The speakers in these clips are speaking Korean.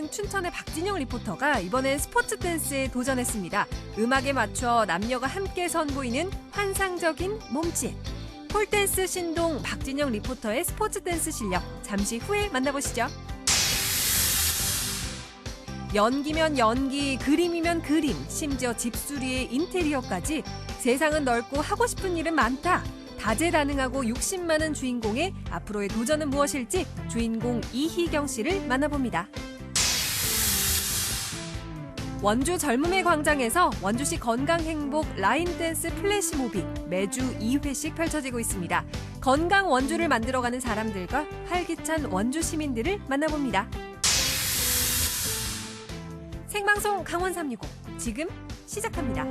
댄스팀 춘천의 박진영 리포터가 이번엔 스포츠 댄스에 도전했습니다. 음악에 맞춰 남녀가 함께 선보이는 환상적인 몸짓. 폴댄스 신동 박진영 리포터의 스포츠 댄스 실력 잠시 후에 만나보시죠. 연기면 연기, 그림이면 그림, 심지어 집수리의 인테리어까지 세상은 넓고 하고 싶은 일은 많다. 다재다능하고 욕심 많은 주인공의 앞으로의 도전은 무엇일지 주인공 이희경 씨를 만나봅니다. 원주 젊음의 광장에서 원주시 건강행복 라인댄스 플래시몹이 매주 2회씩 펼쳐지고 있습니다. 건강 원주를 만들어가는 사람들과 활기찬 원주 시민들을 만나봅니다. 생방송 강원 365 지금 시작합니다.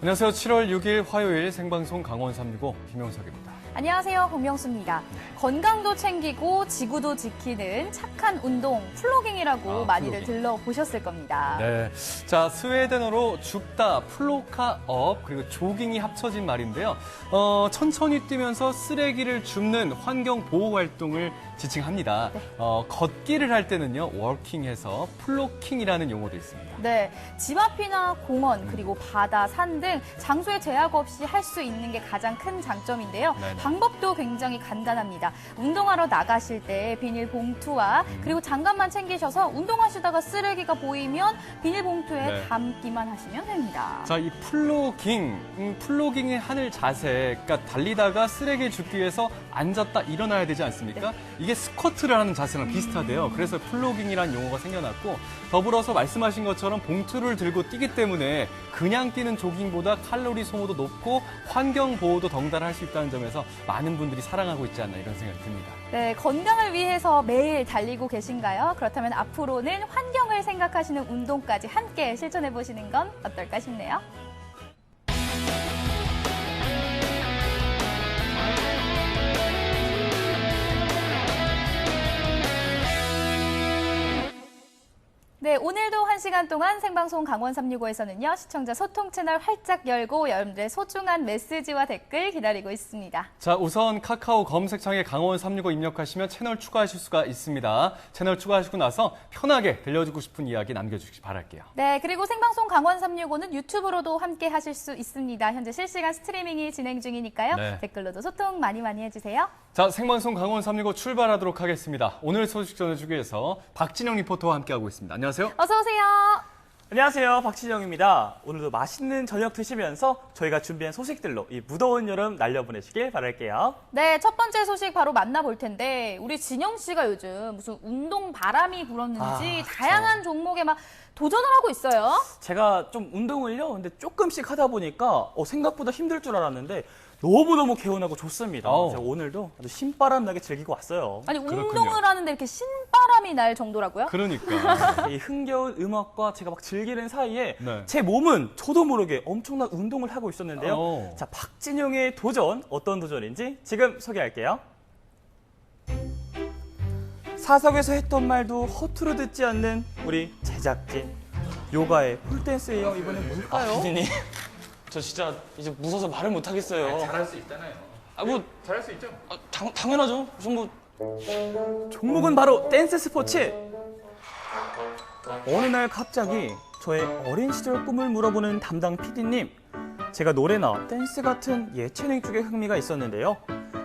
안녕하세요. 7월 6일 화요일 생방송 강원 365 김영석입니다. 안녕하세요. 공명수입니다. 건강도 챙기고 지구도 지키는 착한 운동 플로깅이라고 많이들 들러보셨을 겁니다. 네, 자 스웨덴어로 죽다, 플로카업 그리고 조깅이 합쳐진 말인데요. 천천히 뛰면서 쓰레기를 줍는 환경 보호 활동을 지칭합니다. 네. 걷기를 할 때는요 워킹해서 플로킹이라는 용어도 있습니다. 네, 집 앞이나 공원 그리고 바다, 산 등 장소에 제약 없이 할 수 있는 게 가장 큰 장점인데요. 네네. 방법도 굉장히 간단합니다. 운동하러 나가실 때 비닐봉투와 그리고 장갑만 챙기셔서 운동하시다가 쓰레기가 보이면 비닐봉투에 네. 담기만 하시면 됩니다. 자, 이 플로깅의 하늘 자세, 그러니까 달리다가 쓰레기 줍기 위해서 앉았다 일어나야 되지 않습니까? 네. 이게 스쿼트를 하는 자세랑 비슷하대요. 그래서 플로깅이라는 용어가 생겨났고 더불어서 말씀하신 것처럼 봉투를 들고 뛰기 때문에 그냥 뛰는 조깅보다 칼로리 소모도 높고 환경 보호도 덩달아 할 수 있다는 점에서 많은 분들이 사랑하고 있지 않나 이런 생각이 듭니다. 네, 건강을 위해서 매일 달리고 계신가요? 그렇다면 앞으로는 환경을 생각하시는 운동까지 함께 실천해 보시는 건 어떨까 싶네요. 네, 오늘도 1시간 동안 생방송 강원 365에서는요, 시청자 소통 채널 활짝 열고 여러분들의 소중한 메시지와 댓글 기다리고 있습니다. 자, 우선 카카오 검색창에 강원 365 입력하시면 채널 추가하실 수가 있습니다. 채널 추가하시고 나서 편하게 들려주고 싶은 이야기 남겨주시기 바랄게요. 네, 그리고 생방송 강원 365는 유튜브로도 함께 하실 수 있습니다. 현재 실시간 스트리밍이 진행 중이니까요. 네. 댓글로도 소통 많이 해주세요. 자, 생방송 강원 365 출발하도록 하겠습니다. 오늘 소식 전해주기 위해서 박진영 리포터와 함께하고 있습니다. 안녕하세요. 어서 오세요. 안녕하세요. 박진영입니다. 오늘도 맛있는 저녁 드시면서 저희가 준비한 소식들로 이 무더운 여름 날려보내시길 바랄게요. 네, 첫 번째 소식 바로 만나볼 텐데 우리 진영 씨가 요즘 무슨 운동 바람이 불었는지 다양한 종목에 막 도전을 하고 있어요. 제가 좀 운동을요, 근데 조금씩 하다 보니까 생각보다 힘들 줄 알았는데 너무너무 개운하고 좋습니다. 제가 오늘도 아주 신바람 나게 즐기고 왔어요. 아니, 그렇군요. 운동을 하는데 이렇게 신바람이 날 정도라고요? 그러니까. 이 흥겨운 음악과 제가 막 즐기는 사이에 네. 제 몸은 저도 모르게 엄청난 운동을 하고 있었는데요. 자, 박진영의 도전, 어떤 도전인지 지금 소개할게요. 사석에서 했던 말도 허투루 듣지 않는 우리 제작진. 요가의 폴댄스예요. 이번엔 뭘까요? 피디님, 저 진짜 이제 무서워서 말을 못 하겠어요. 잘할 수 있잖아요. 뭐 잘할 수 있죠? 당연하죠. 저 뭐 종목은 바로 댄스 스포츠. 어느 날 갑자기 저의 어린 시절 꿈을 물어보는 담당 PD님. 제가 노래나 댄스 같은 예체능 쪽에 흥미가 있었는데요.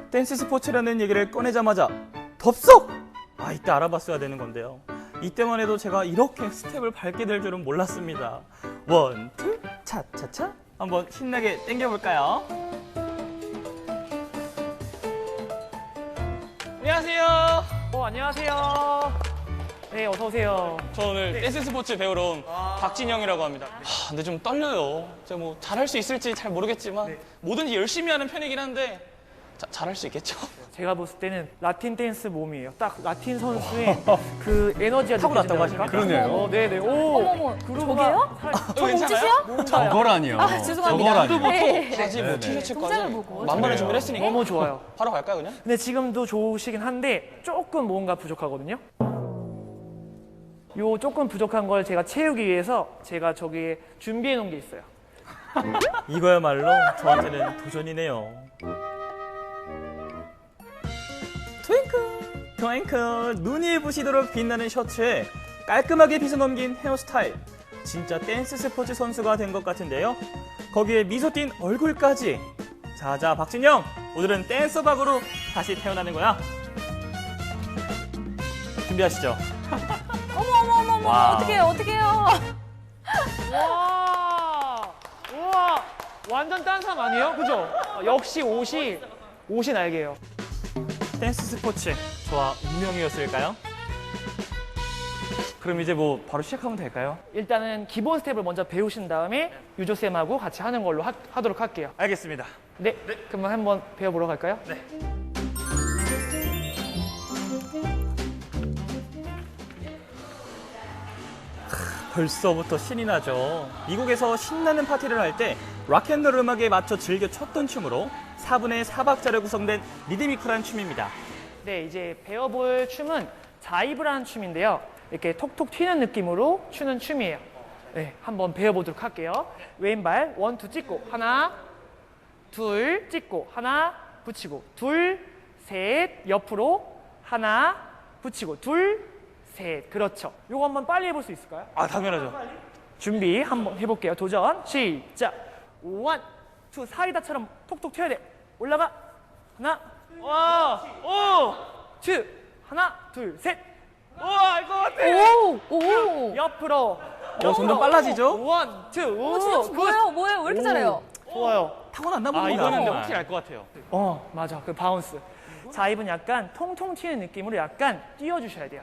댄스 스포츠라는 얘기를 꺼내자마자 덥석! 이때 알아봤어야 되는 건데요. 이때만 해도 제가 이렇게 스텝을 밟게 될 줄은 몰랐습니다. 원, 투, 차차차. 한번 신나게 땡겨볼까요? 안녕하세요. 안녕하세요. 네, 어서 오세요. 저 오늘 댄스 스포츠 배우러 온 박진영이라고 합니다. 근데 좀 떨려요. 제가 뭐 잘할 수 있을지 잘 모르겠지만 뭐든지 열심히 하는 편이긴 한데 잘할 수 있겠죠? 제가 봤을 때는 라틴 댄스 몸이에요. 딱 라틴 선수의 그 에너지가 타고났다고 느껴진다고 하실까요? 할까요? 그러네요. 네네. 오. 어머머, 저게요? 저 괜찮아요? 몸짓이요? 저거라니요. 아, 죄송합니다. 저거라니요. 네. 바지 뭐 네네. 티셔츠까지 동작을 보고. 만반의 준비를 했으니까 너무 좋아요. 바로 갈까요 그냥? 근데 지금도 좋으시긴 한데 조금 뭔가 부족하거든요. 요 조금 부족한 걸 제가 채우기 위해서 제가 저기에 준비해 놓은 게 있어요. 이거야말로 저한테는 도전이네요. 앵클 눈이 부시도록 빛나는 셔츠에 깔끔하게 빗어 넘긴 헤어스타일. 진짜 댄스 스포츠 선수가 된 것 같은데요. 거기에 미소 띈 얼굴까지. 자자 박진영, 오늘은 댄서 박으로 다시 태어나는 거야. 준비하시죠. 어머, 와. 어떡해요. 와, 우와, 완전 딴 사람 아니에요? 그죠? 역시 옷이 날개예요. 댄스 스포츠 저와 운명이었을까요? 그럼 이제 뭐 바로 시작하면 될까요? 일단은 기본 스텝을 먼저 배우신 다음에 유조쌤하고 같이 하는 걸로 하도록 할게요. 알겠습니다. 네, 그러면 한번 배워보러 갈까요? 네. 벌써부터 신이 나죠. 미국에서 신나는 파티를 할 때 락앤롤 음악에 맞춰 즐겨 췄던 춤으로 4분의 4박자로 구성된 리드미컬한 춤입니다. 네, 이제 배워볼 춤은 자이브라는 춤인데요. 이렇게 톡톡 튀는 느낌으로 추는 춤이에요. 네, 한번 배워보도록 할게요. 왼발 1, 2 찍고 하나, 둘 찍고 하나 붙이고 둘, 셋 옆으로 하나 붙이고 둘, 셋. 그렇죠. 요거 한번 빨리 해볼 수 있을까요? 아, 당연하죠. 준비 한번 해볼게요. 도전 시작. 1, 2 사이다처럼 톡톡 튀어야 돼. 올라가. 하나, 오, 2 하나, 둘, 셋. 우와, 알 것 같아. 오. 옆으로. 점점 빨라지죠? 1, 2, 오. 진짜 뭐예요? 왜 이렇게 잘해요? 좋아요. 타고났나 봅니다. 아, 이거는 근데 확실히 알 것 같아요. 맞아. 그 바운스. 자입은 약간 통통 튀는 느낌으로 약간 띄워주셔야 돼요.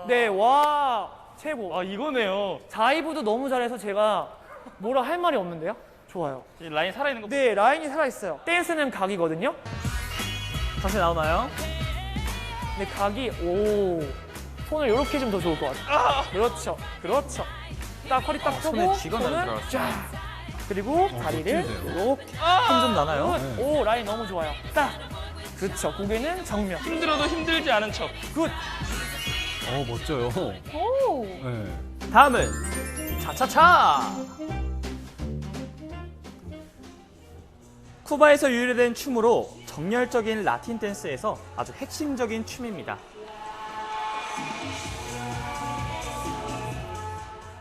네, 와, 최고. 아, 이거네요. 자이브도 너무 잘해서 제가 뭐라 할 말이 없는데요? 좋아요. 이 라인 살아있는 거. 네, 라인이 살아있어요. 댄스는 각이거든요. 다시 나오나요? 근데 각이, 손을 이렇게 좀 더 좋을 것 같아요. 그렇죠. 딱 허리 딱 펴고, 손에 쥐가 나는 줄 손을 알았어요. 쫙. 그리고 다리를 멋진데요? 이렇게. 힘 좀 나나요? 굿. 오, 라인 너무 좋아요. 딱. 그렇죠. 고개는 정면. 힘들어도 힘들지 않은 척. 굿. 멋져요. 오. 네. 다음은 차차차. 쿠바에서 유래된 춤으로 정열적인 라틴 댄스에서 아주 핵심적인 춤입니다.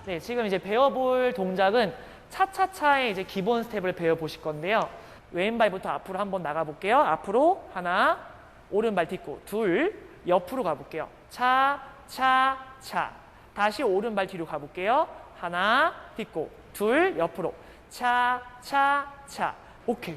네, 지금 이제 배워볼 동작은 차차차의 이제 기본 스텝을 배워보실 건데요. 왼발부터 앞으로 한번 나가볼게요. 앞으로 하나, 오른발 딛고 둘, 옆으로 가볼게요. 차, 차, 차. 다시 오른발 뒤로 가볼게요. 하나, 딛고 둘, 옆으로. 차, 차, 차. 오케이.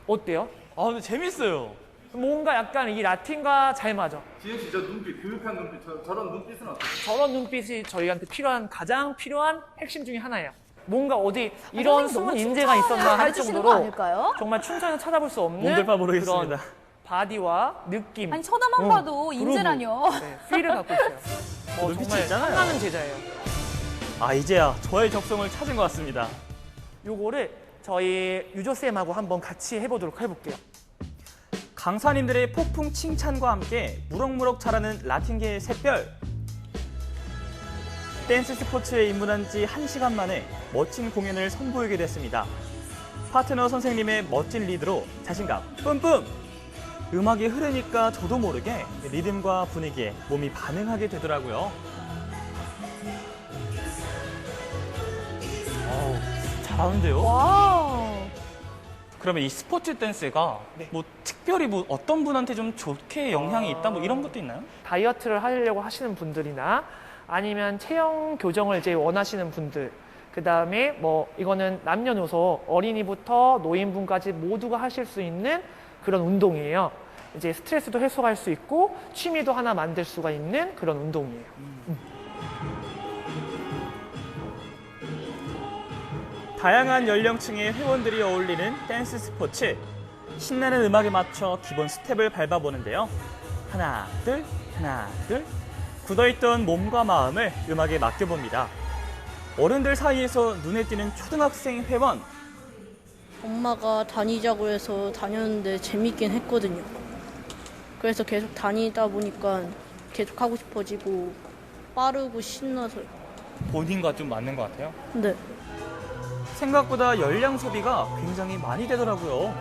어때요? 아, 근데 재밌어요. 뭔가 약간 이 라틴과 잘 맞아. 지현 씨, 저 눈빛, 교육한 눈빛, 저런 눈빛은 어때요? 저런 눈빛이 저희한테 가장 필요한 핵심 중에 하나예요. 뭔가 어디 이런 숨은 인재가 있었나 할 해주시는 거 정도로 아닐까요? 정말 춤장에서 찾아볼 수 없는 몸둘바 모르겠습니다. 그런 바디와 느낌, 아니 쳐다만 봐도 그루브. 인재라뇨. 네, 필을 갖고 있어요. 눈빛이 정말 있잖아요. 탐나는 제자예요. 아, 이제야 저의 적성을 찾은 것 같습니다. 요거를 저희 유조쌤하고 한번 같이 해볼게요. 강사님들의 폭풍 칭찬과 함께 무럭무럭 자라는 라틴계의 샛별. 댄스 스포츠에 입문한 지 1시간 만에 멋진 공연을 선보이게 됐습니다. 파트너 선생님의 멋진 리드로 자신감 뿜뿜! 음악이 흐르니까 저도 모르게 리듬과 분위기에 몸이 반응하게 되더라고요. 잘하는데요? 와. 그러면 이 스포츠 댄스가 뭐 특별히 뭐 어떤 분한테 좀 좋게 영향이 있다 뭐 이런 것도 있나요? 다이어트를 하려고 하시는 분들이나 아니면 체형 교정을 이제 원하시는 분들, 그 다음에 뭐 이거는 남녀노소 어린이부터 노인분까지 모두가 하실 수 있는 그런 운동이에요. 이제 스트레스도 해소할 수 있고 취미도 하나 만들 수가 있는 그런 운동이에요. 다양한 연령층의 회원들이 어울리는 댄스 스포츠. 신나는 음악에 맞춰 기본 스텝을 밟아보는데요. 하나, 둘, 하나, 둘. 굳어있던 몸과 마음을 음악에 맡겨봅니다. 어른들 사이에서 눈에 띄는 초등학생 회원. 엄마가 다니자고 해서 다녔는데 재밌긴 했거든요. 그래서 계속 다니다 보니까 계속 하고 싶어지고 빠르고 신나서요. 본인과 좀 맞는 것 같아요. 네. 생각보다 열량 소비가 굉장히 많이 되더라고요.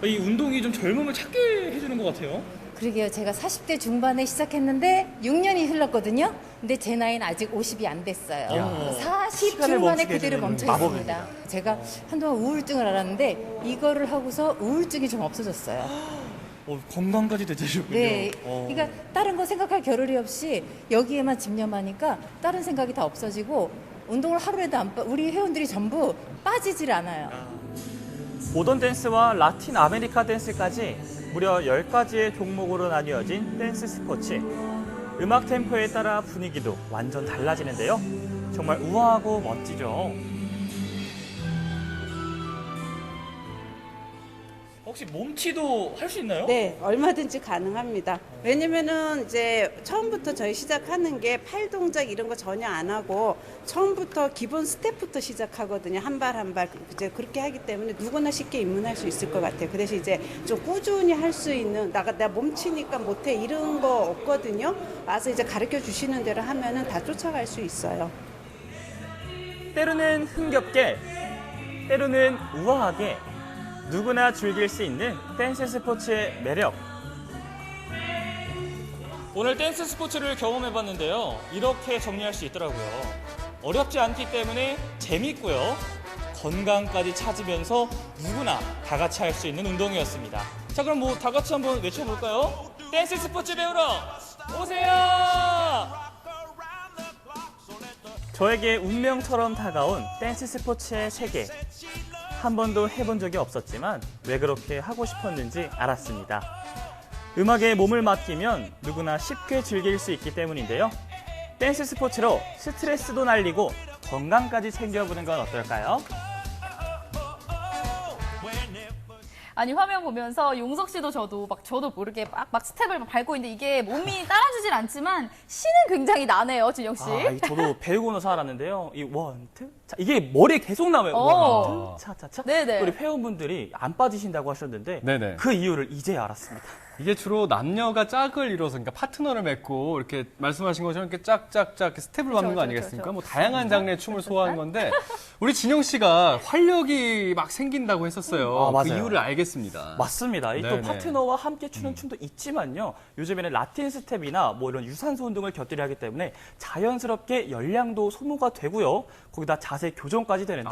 이 운동이 좀 젊음을 찾게 해주는 것 같아요. 그러게요. 제가 40대 중반에 시작했는데 6년이 흘렀거든요. 근데 제 나이는 아직 50이 안 됐어요. 40 시간을 중반에 멈추게 그대로 해주는 멈춰 마법입니다. 있습니다. 제가 한동안 우울증을 앓았는데 이거를 하고서 우울증이 좀 없어졌어요. 건강까지 되셨군요. 네. 그러니까 다른 거 생각할 겨를이 없이 여기에만 집념하니까 다른 생각이 다 없어지고 운동을 하루에도 우리 회원들이 전부 빠지질 않아요. 모던 댄스와 라틴 아메리카 댄스까지 무려 10가지의 종목으로 나뉘어진 댄스 스포츠. 음악 템포에 따라 분위기도 완전 달라지는데요. 정말 우아하고 멋지죠. 혹시 몸치도 할 수 있나요? 네, 얼마든지 가능합니다. 왜냐면은 이제 처음부터 저희 시작하는 게 팔 동작 이런 거 전혀 안 하고 처음부터 기본 스텝부터 시작하거든요. 한 발 한 발. 이제 그렇게 하기 때문에 누구나 쉽게 입문할 수 있을 것 같아요. 그 대신 이제 좀 꾸준히 할 수 있는 나 몸치니까 못해 이런 거 없거든요. 와서 이제 가르쳐 주시는 대로 하면은 다 쫓아갈 수 있어요. 때로는 흥겹게, 때로는 우아하게 누구나 즐길 수 있는 댄스 스포츠의 매력. 오늘 댄스 스포츠를 경험해봤는데요. 이렇게 정리할 수 있더라고요. 어렵지 않기 때문에 재밌고요. 건강까지 찾으면서 누구나 다 같이 할 수 있는 운동이었습니다. 자, 그럼 뭐 다 같이 한번 외쳐볼까요? 댄스 스포츠 배우러 오세요! 저에게 운명처럼 다가온 댄스 스포츠의 세계. 한 번도 해본 적이 없었지만 왜 그렇게 하고 싶었는지 알았습니다. 음악에 몸을 맡기면 누구나 쉽게 즐길 수 있기 때문인데요. 댄스 스포츠로 스트레스도 날리고 건강까지 챙겨보는 건 어떨까요? 아니 화면 보면서 용석 씨도 저도 모르게 막 스텝을 밟고 있는데 이게 몸이 따라주질 않지만 신은 굉장히 나네요, 진영 씨. 저도 배우고 나서 알았는데요. 이 원투 차, 이게 머리에 계속 나와요. 원투 차차차. 네네. 우리 회원분들이 안 빠지신다고 하셨는데 네네. 그 이유를 이제 알았습니다. 이게 주로 남녀가 짝을 이뤄서, 그러니까 파트너를 맺고 이렇게 말씀하신 것처럼 이렇게 짝짝짝 이렇게 스텝을 밟는 거 아니겠습니까? 뭐 다양한 장르의 춤을 소화하는 건데 우리 진영 씨가 활력이 막 생긴다고 했었어요. 맞아요. 그 이유를 알겠습니다. 맞습니다. 또 네네. 파트너와 함께 추는 춤도 있지만요. 요즘에는 라틴 스텝이나 뭐 이런 유산소 운동을 곁들여 하기 때문에 자연스럽게 열량도 소모가 되고요. 거기다 자세 교정까지 되는데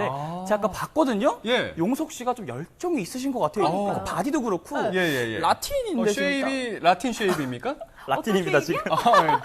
제가 아까 봤거든요. 예. 용석 씨가 좀 열정이 있으신 것 같아요. 그러니까. 바디도 그렇고 예. 라틴인데 쉐입이 라틴 쉐입입니까? 라틴입니다 지금.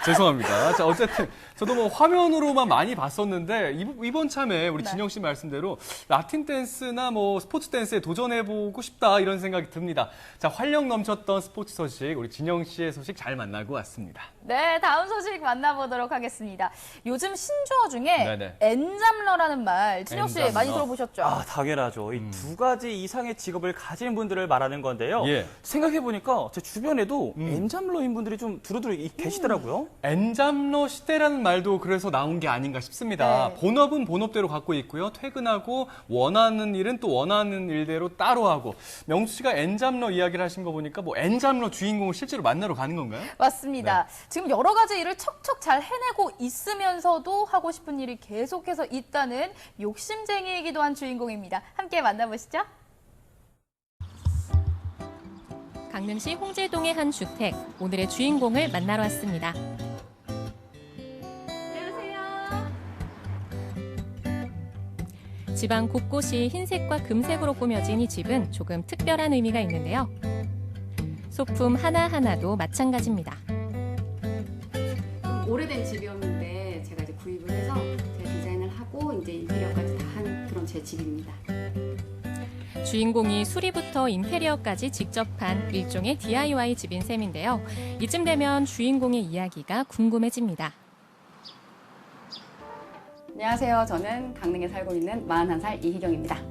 죄송합니다. 자, 어쨌든 저도 뭐 화면으로만 많이 봤었는데 이번 참에 우리 진영 씨 말씀대로 라틴 댄스나 뭐 스포츠 댄스에 도전해보고 싶다 이런 생각이 듭니다. 자, 활력 넘쳤던 스포츠 소식, 우리 진영 씨의 소식 잘 만나고 왔습니다. 네, 다음 소식 만나보도록 하겠습니다. 요즘 신조어 중에 네네. 엔잡러라는 말 진영 씨 엔잡러. 많이 들어보셨죠? 당연하죠. 이 두 가지 이상의 직업을 가진 분들을 말하는 건데요. 예. 생각해보니까 제 주변에도 엔잡러인 분들이 좀 두루두루 계시더라고요. 엔잡러 시대라는 말도 그래서 나온 게 아닌가 싶습니다. 네. 본업은 본업대로 갖고 있고요. 퇴근하고 원하는 일은 또 원하는 일대로 따로 하고. 명수 씨가 엔잡러 이야기를 하신 거 보니까 뭐 엔잡러 주인공을 실제로 만나러 가는 건가요? 맞습니다. 지금 여러 가지 일을 척척 잘 해내고 있으면서도 하고 싶은 일이 계속해서 있다는 욕심쟁이이기도 한 주인공입니다. 함께 만나보시죠. 강릉시 홍제동의 한 주택, 오늘의 주인공을 만나러 왔습니다. 안녕하세요. 집안 곳곳이 흰색과 금색으로 꾸며진 이 집은 조금 특별한 의미가 있는데요. 소품 하나하나도 마찬가지입니다. 좀 오래된 집이었는데 제가 이제 구입을 해서 제가 디자인을 하고 이제 인테리어까지 다 한 그런 제 집입니다. 주인공이 수리부터 인테리어까지 직접 한 일종의 DIY 집인 셈인데요. 이쯤 되면 주인공의 이야기가 궁금해집니다. 안녕하세요. 저는 강릉에 살고 있는 41살 이희경입니다.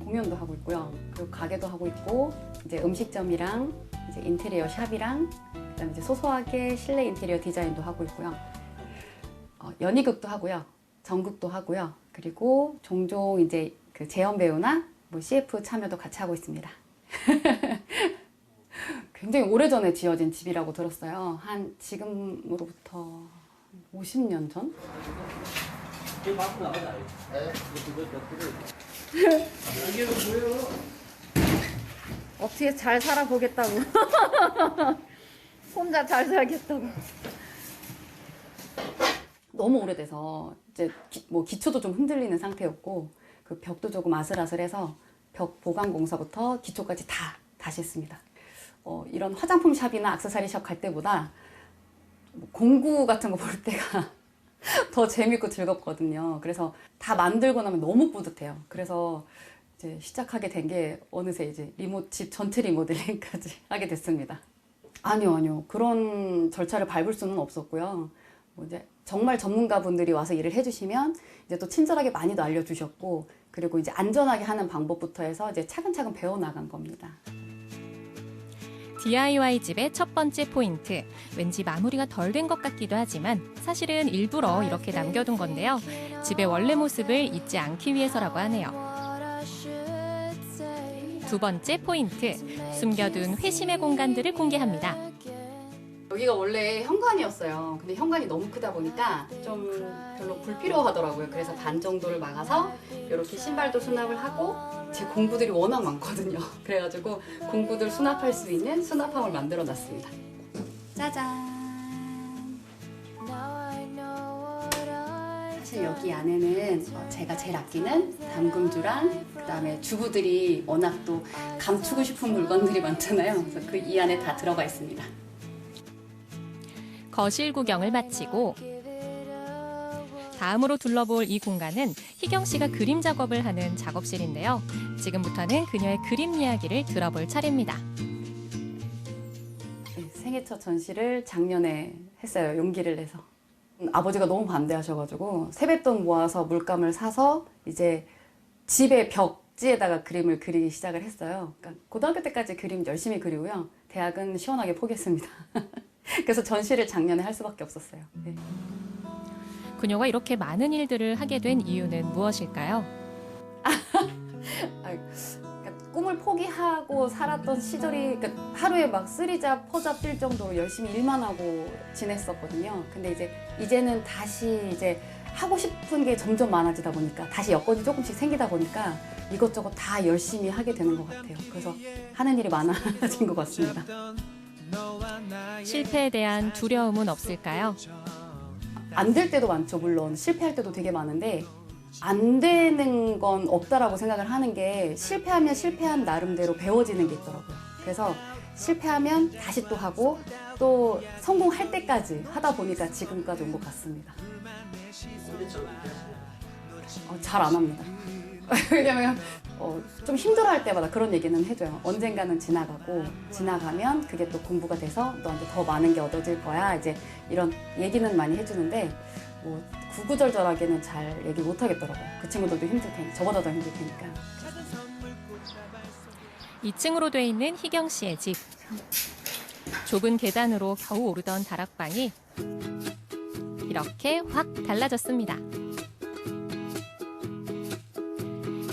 공연도 하고 있고요. 그리고 가게도 하고 있고 이제 음식점이랑 이제 인테리어 샵이랑 그다음에 이제 소소하게 실내 인테리어 디자인도 하고 있고요. 연희극도 하고요. 전극도 하고요. 그리고 종종 이제 그 재연 배우나 뭐 CF 참여도 같이 하고 있습니다. 굉장히 오래전에 지어진 집이라고 들었어요. 한 지금으로부터 50년 전? 어떻게 잘 살아보겠다고. 혼자 잘 살겠다고. 너무 오래돼서 이제 기초도 좀 흔들리는 상태였고 그 벽도 조금 아슬아슬해서 벽 보강 공사부터 기초까지 다 다시 했습니다. 이런 화장품 샵이나 액세서리 샵 갈 때보다 공구 같은 거 볼 때가 더 재밌고 즐겁거든요. 그래서 다 만들고 나면 너무 뿌듯해요. 그래서 이제 시작하게 된 게 어느새 이제 집 전체 리모델링까지 하게 됐습니다. 아니요. 그런 절차를 밟을 수는 없었고요. 이제 정말 전문가분들이 와서 일을 해주시면 이제 또 친절하게 많이도 알려주셨고, 그리고 이제 안전하게 하는 방법부터 해서 이제 차근차근 배워나간 겁니다. DIY 집의 첫 번째 포인트. 왠지 마무리가 덜 된 것 같기도 하지만 사실은 일부러 이렇게 남겨둔 건데요. 집의 원래 모습을 잊지 않기 위해서라고 하네요. 두 번째 포인트. 숨겨둔 회심의 공간들을 공개합니다. 여기가 원래 현관이었어요. 근데 현관이 너무 크다 보니까 좀 별로 불필요하더라고요. 그래서 반 정도를 막아서 이렇게 신발도 수납을 하고, 제 공구들이 워낙 많거든요. 그래가지고 공구들 수납할 수 있는 수납함을 만들어 놨습니다. 짜잔! 사실 여기 안에는 제가 제일 아끼는 담금주랑 그다음에 주부들이 워낙 또 감추고 싶은 물건들이 많잖아요. 그래서 그 이 안에 다 들어가 있습니다. 거실 구경을 마치고 다음으로 둘러볼 이 공간은 희경 씨가 그림 작업을 하는 작업실인데요. 지금부터는 그녀의 그림 이야기를 들어볼 차례입니다. 네, 생애 첫 전시를 작년에 했어요. 용기를 내서. 아버지가 너무 반대하셔가지고 세뱃돈 모아서 물감을 사서 이제 집의 벽지에다가 그림을 그리기 시작을 했어요. 그러니까 고등학교 때까지 그림 열심히 그리고요. 대학은 시원하게 포기했습니다. 그래서 전시를 작년에 할 수밖에 없었어요. 네. 그녀가 이렇게 많은 일들을 하게 된 이유는 무엇일까요? 그러니까 꿈을 포기하고 살았던 시절이, 그러니까 하루에 막 3잡, 4잡 뛸 정도로 열심히 일만 하고 지냈었거든요. 근데 이제는 다시 이제 하고 싶은 게 점점 많아지다 보니까, 다시 여건이 조금씩 생기다 보니까 이것저것 다 열심히 하게 되는 것 같아요. 그래서 하는 일이 많아진 것 같습니다. 실패에 대한 두려움은 없을까요? 안 될 때도 많죠. 물론 실패할 때도 되게 많은데 안 되는 건 없다라고 생각을 하는 게, 실패하면 실패한 나름대로 배워지는 게 있더라고요. 그래서 실패하면 다시 또 하고 또 성공할 때까지 하다 보니까 지금까지 온 것 같습니다. 잘 안 합니다. 왜냐면 좀 힘들어할 때마다 그런 얘기는 해줘요. 언젠가는 지나가고, 지나가면 그게 또 공부가 돼서 너한테 더 많은 게 얻어질 거야. 이제 이런 얘기는 많이 해주는데 구구절절하게는 잘 얘기 못 하겠더라고요. 그 친구들도 힘들 테니까, 저보다 더 힘들 테니까. 2층으로 돼 있는 희경 씨의 집. 좁은 계단으로 겨우 오르던 다락방이 이렇게 확 달라졌습니다.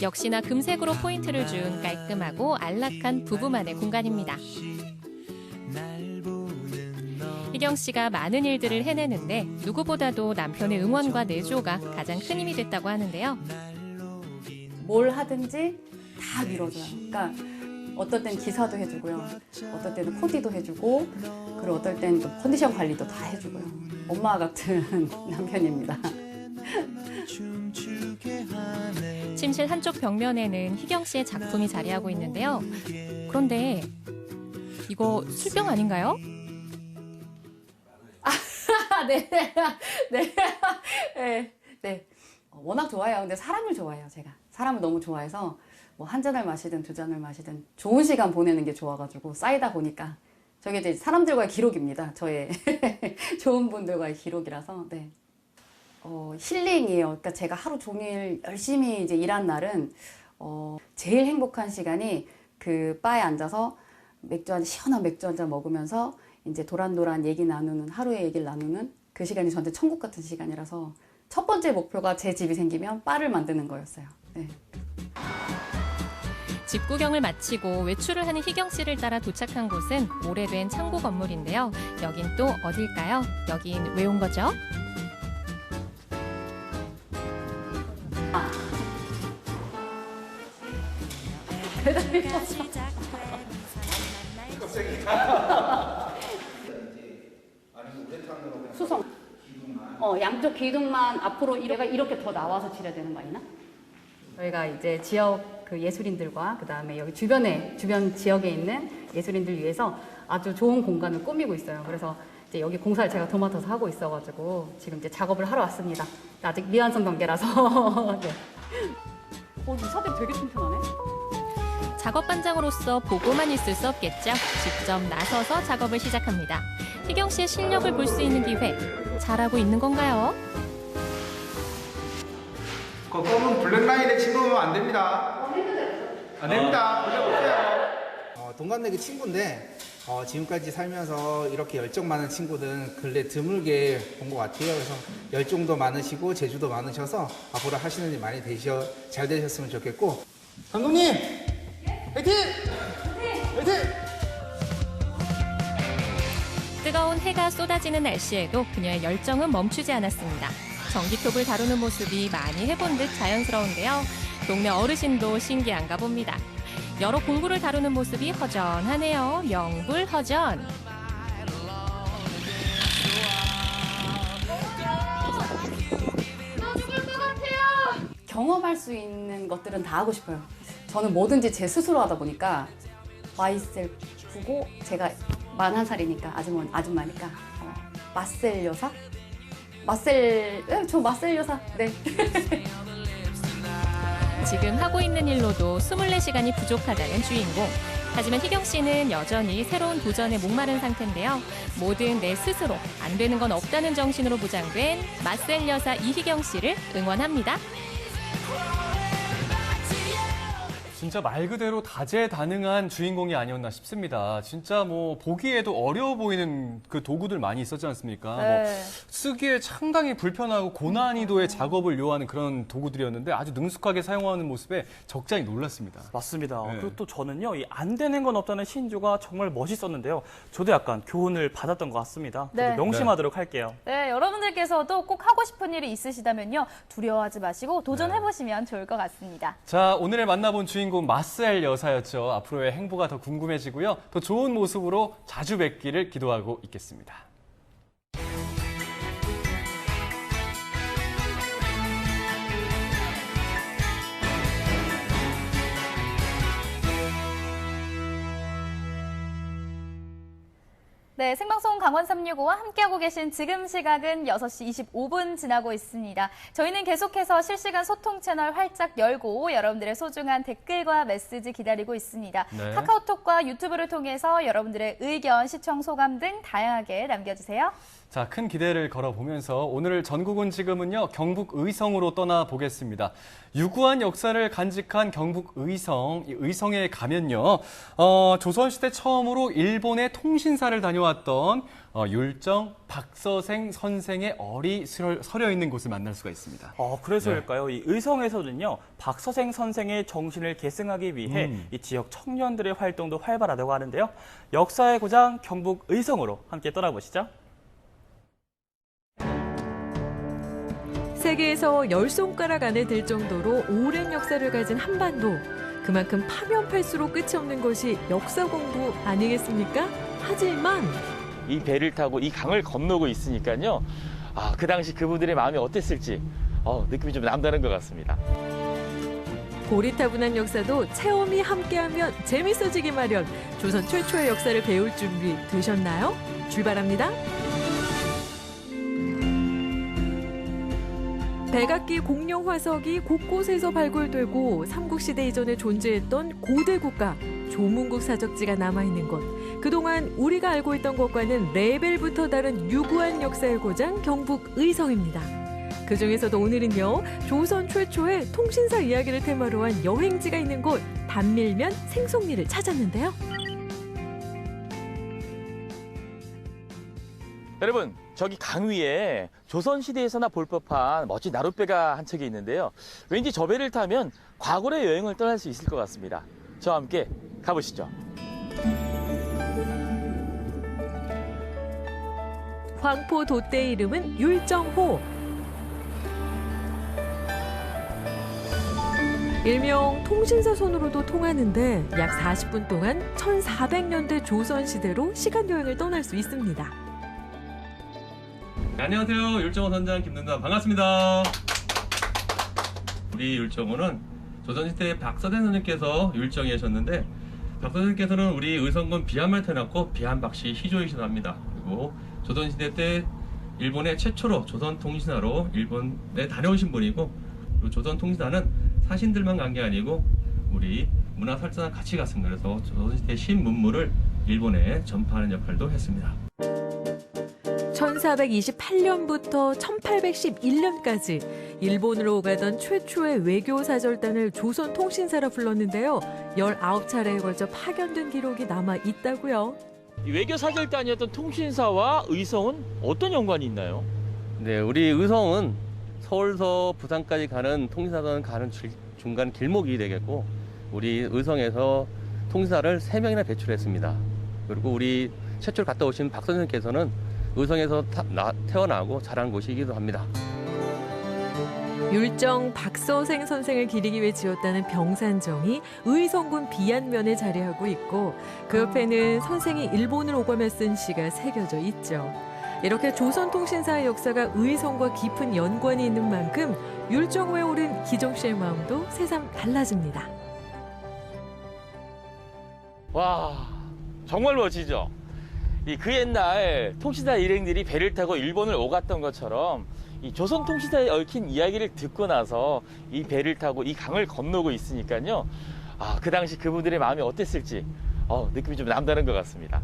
역시나 금색으로 포인트를 준 깔끔하고 안락한 부부만의 공간입니다. 희경 씨가 많은 일들을 해내는데 누구보다도 남편의 응원과 내조가 가장 큰 힘이 됐다고 하는데요. 뭘 하든지 다 밀어줘요. 그러니까 어떨 땐 기사도 해주고요. 어떨 때는 코디도 해주고, 그리고 어떨 땐 또 컨디션 관리도 다 해주고요. 엄마 같은 남편입니다. 침실 한쪽 벽면에는 희경 씨의 작품이 자리하고 있는데요. 그런데 이거 술병 아닌가요? 네. 워낙 좋아해요. 근데 사람을 좋아해요, 제가. 사람을 너무 좋아해서 뭐 한 잔을 마시든 두 잔을 마시든 좋은 시간 보내는 게 좋아가지고 쌓이다 보니까, 저게 이제 사람들과의 기록입니다. 저의 좋은 분들과의 기록이라서. 네. 힐링이에요. 그러니까 제가 하루 종일 열심히 이제 일한 날은 제일 행복한 시간이 그 바에 앉아서 시원한 맥주 한 잔 먹으면서 이제 도란도란 얘기 나누는, 하루의 얘기를 나누는 그 시간이 저한테 천국 같은 시간이라서 첫 번째 목표가 제 집이 생기면 바를 만드는 거였어요. 네. 집 구경을 마치고 외출을 하는 희경 씨를 따라 도착한 곳은 오래된 창고 건물인데요. 여긴 또 어딜까요? 여긴 왜 온 거죠? 양쪽 기둥만 앞으로 이렇게 더 나와서 칠해야 되는 거 아니나? 저희가 이제 지역 그 예술인들과 그다음에 여기 주변 지역에 있는 예술인들 위해서 아주 좋은 공간을 꾸미고 있어요. 그래서 이제 여기 공사를 제가 도맡아서 하고 있어가지고 지금 이제 작업을 하러 왔습니다. 아직 미완성 단계라서. 네. 이 사진 되게 튼튼하네. 작업 반장으로서 보고만 있을 수 없겠죠. 직접 나서서 작업을 시작합니다. 희경 씨의 실력을 볼 수 있는 기회. 잘하고 있는 건가요? 그 검은 블랙라인에 찍으면 안 됩니다. 안 됩니다. 올려보세요. 동갑내기 친구인데 지금까지 살면서 이렇게 열정 많은 친구들은 근래 드물게 본 것 같아요. 그래서 열정도 많으시고 재주도 많으셔서 앞으로 하시는 일 많이 잘 되셨으면 좋겠고. 감독님! 화이팅! 화이팅! 뜨거운 해가 쏟아지는 날씨에도 그녀의 열정은 멈추지 않았습니다. 전기톱을 다루는 모습이 많이 해본 듯 자연스러운데요. 동네 어르신도 신기한가 봅니다. 여러 공구를 다루는 모습이 허전하네요. 명불허전. 경험할 수 있는 것들은 다 하고 싶어요. 저는 뭐든지 제 스스로 하다 보니까 마이셀프고 제가 41살이니까 아줌마니까 마셀 여사? 저 마셀 여사. 네. 지금 하고 있는 일로도 24시간이 부족하다는 주인공. 하지만 희경 씨는 여전히 새로운 도전에 목마른 상태인데요. 뭐든 내 스스로 안 되는 건 없다는 정신으로 무장된 마셀 여사 이희경 씨를 응원합니다. 진짜 말 그대로 다재다능한 주인공이 아니었나 싶습니다. 진짜 뭐 보기에도 어려워 보이는 그 도구들 많이 있었지 않습니까? 네. 뭐 쓰기에 상당히 불편하고 고난이도의 작업을 요하는 그런 도구들이었는데 아주 능숙하게 사용하는 모습에 적잖이 놀랐습니다. 맞습니다. 네. 그리고 또 저는요, 이 안 되는 건 없다는 신조가 정말 멋있었는데요. 저도 약간 교훈을 받았던 것 같습니다. 네. 명심하도록 할게요. 네, 여러분들께서도 꼭 하고 싶은 일이 있으시다면요. 두려워하지 마시고 도전해보시면 좋을 것 같습니다. 자, 오늘 만나본 주인공 마셀 여사였죠. 앞으로의 행보가 더 궁금해지고요. 더 좋은 모습으로 자주 뵙기를 기도하고 있겠습니다. 네, 생방송 강원 365와 함께하고 계신 지금 시각은 6시 25분 지나고 있습니다. 저희는 계속해서 실시간 소통 채널 활짝 열고 여러분들의 소중한 댓글과 메시지 기다리고 있습니다. 네. 카카오톡과 유튜브를 통해서 여러분들의 의견, 시청 소감 등 다양하게 남겨주세요. 자, 큰 기대를 걸어보면서 오늘 전국은 지금은요, 경북 의성으로 떠나보겠습니다. 유구한 역사를 간직한 경북 의성, 이 의성에 가면요, 조선시대 처음으로 일본의 통신사를 다녀왔던 율정 박서생 선생의 얼이 서려 있는 곳을 만날 수가 있습니다. 그래서일까요? 이 의성에서는요, 박서생 선생의 정신을 계승하기 위해 이 지역 청년들의 활동도 활발하다고 하는데요. 역사의 고장 경북 의성으로 함께 떠나보시죠. 세계에서 10손가락 안에 들 정도로 오랜 역사를 가진 한반도. 그만큼 파면 팔수록 끝이 없는 것이 역사 공부 아니겠습니까? 하지만 이 배를 타고 이 강을 건너고 있으니까요. 그 당시 그분들의 마음이 어땠을지 느낌이 좀 남다른 것 같습니다. 고리타분한 역사도 체험이 함께하면 재밌어지기 마련. 조선 최초의 역사를 배울 준비 되셨나요? 출발합니다. 백악기 공룡 화석이 곳곳에서 발굴되고 삼국시대 이전에 존재했던 고대 국가 조문국 사적지가 남아있는 곳. 그동안 우리가 알고 있던 것과는 레벨부터 다른 유구한 역사의 고장 경북 의성입니다. 그중에서도 오늘은요, 조선 최초의 통신사 이야기를 테마로 한 여행지가 있는 곳 단밀면 생송리를 찾았는데요. 여러분, 저기 강 위에 조선시대에서나 볼 법한 멋진 나룻배가 한 척이 있는데요. 왠지 저 배를 타면 과거의 여행을 떠날 수 있을 것 같습니다. 저와 함께 가보시죠. 황포 돛대의 이름은 율정호. 일명 통신사 손으로도 통하는데 약 40분 동안 1400년대 조선시대로 시간여행을 떠날 수 있습니다. 네, 안녕하세요. 율정호 선장 김능단 반갑습니다. 우리 율정호는 조선시대 박서대 선생님께서 율정이 하셨는데 박 선생님께서는 우리 의성군 비한말 태어났고 비한박씨 희조이시기도 합니다. 그리고 조선시대 때 일본의 최초로 조선통신사로 일본에 다녀오신 분이고 그리고 조선통신사는 사신들만 간 게 아니고 우리 문화설전과 같이 갔습니다. 그래서 조선시대 신문물을 일본에 전파하는 역할도 했습니다. 1428년부터 1811년까지 일본으로 오가던 최초의 외교사절단을 조선통신사라 불렀는데요. 19차례에 걸쳐 파견된 기록이 남아 있다고요. 이 외교사절단이었던 통신사와 의성은 어떤 연관이 있나요? 네, 우리 의성은 서울서 부산까지 가는 통신사선 가는 중간 길목이 되겠고 우리 의성에서 통신사를 3명이나 배출했습니다. 그리고 우리 최초로 갔다 오신 박 선생님께서는 의성에서 태어나고 자란 곳이기도 합니다. 율정 박서생 선생을 기리기 위해 지었다는 병산정이 의성군 비안면에 자리하고 있고 그 옆에는 선생이 일본을 오가며 쓴 시가 새겨져 있죠. 이렇게 조선통신사의 역사가 의성과 깊은 연관이 있는 만큼 율정호에 오른 기정 씨의 마음도 새삼 달라집니다. 와, 정말 멋지죠? 그 옛날 통신사 일행들이 배를 타고 일본을 오갔던 것처럼 이 조선통신사에 얽힌 이야기를 듣고 나서 이 배를 타고 이 강을 건너고 있으니까요. 그 당시 그분들의 마음이 어땠을지 느낌이 좀 남다른 것 같습니다.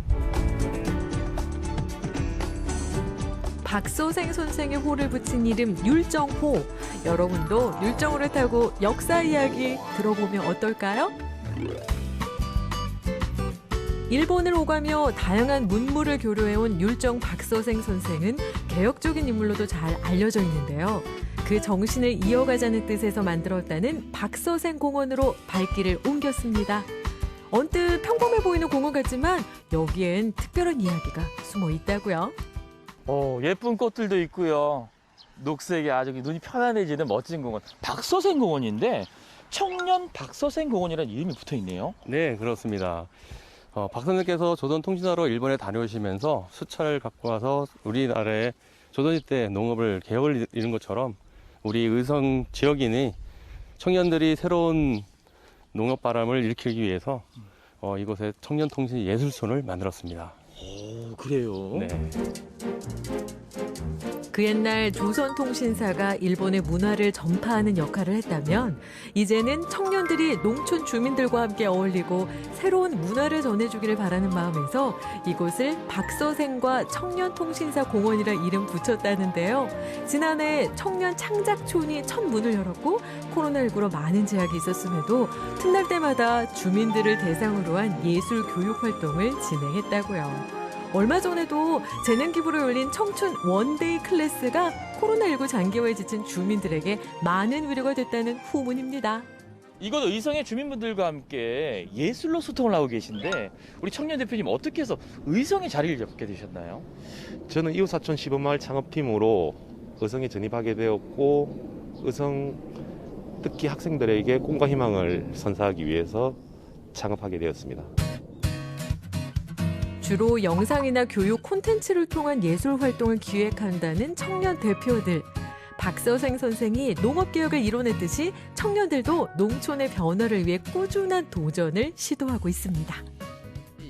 박서생 선생의 호를 붙인 이름 율정호. 여러분도 율정호를 타고 역사 이야기 들어보면 어떨까요? 일본을 오가며 다양한 문물을 교류해온 율정 박서생 선생은 개혁적인 인물로도 잘 알려져 있는데요. 그 정신을 이어가자는 뜻에서 만들었다는 박서생 공원으로 발길을 옮겼습니다. 언뜻 평범해 보이는 공원 같지만 여기엔 특별한 이야기가 숨어 있다고요. 예쁜 꽃들도 있고요. 녹색이 아주 눈이 편안해지는 멋진 공원. 박서생 공원인데 청년 박서생 공원이라는 이름이 붙어 있네요. 네, 그렇습니다. 박 선생님께서 조선통신사로 일본에 다녀오시면서 수차를 갖고 와서 우리나라의 조선시대 농업을 개혁을 이룬 것처럼 우리 의성 지역인의 청년들이 새로운 농업 바람을 일으키기 위해서 이곳에 청년통신 예술촌을 만들었습니다. 오, 그래요? 네. 그 옛날 조선통신사가 일본의 문화를 전파하는 역할을 했다면 이제는 청년들이 농촌 주민들과 함께 어울리고 새로운 문화를 전해주기를 바라는 마음에서 이곳을 박서생과 청년통신사 공원이라 이름 붙였다는데요. 지난해 청년 창작촌이 첫 문을 열었고 코로나19로 많은 제약이 있었음에도 틈날 때마다 주민들을 대상으로 한 예술 교육 활동을 진행했다고요. 얼마 전에도 재능 기부로 열린 청춘 원데이 클래스가 코로나19 장기화에 지친 주민들에게 많은 위로가 됐다는 후문입니다. 이곳 의성의 주민분들과 함께 예술로 소통을 하고 계신데 우리 청년 대표님 어떻게 해서 의성에 자리를 잡게 되셨나요? 저는 이웃사촌 시범마을 창업팀으로 의성에 전입하게 되었고 의성 특히 학생들에게 꿈과 희망을 선사하기 위해서 창업하게 되었습니다. 주로 영상이나 교육 콘텐츠를 통한 예술 활동을 기획한다는 청년 대표들. 박서생 선생이 농업개혁을 이뤄냈듯이 청년들도 농촌의 변화를 위해 꾸준한 도전을 시도하고 있습니다.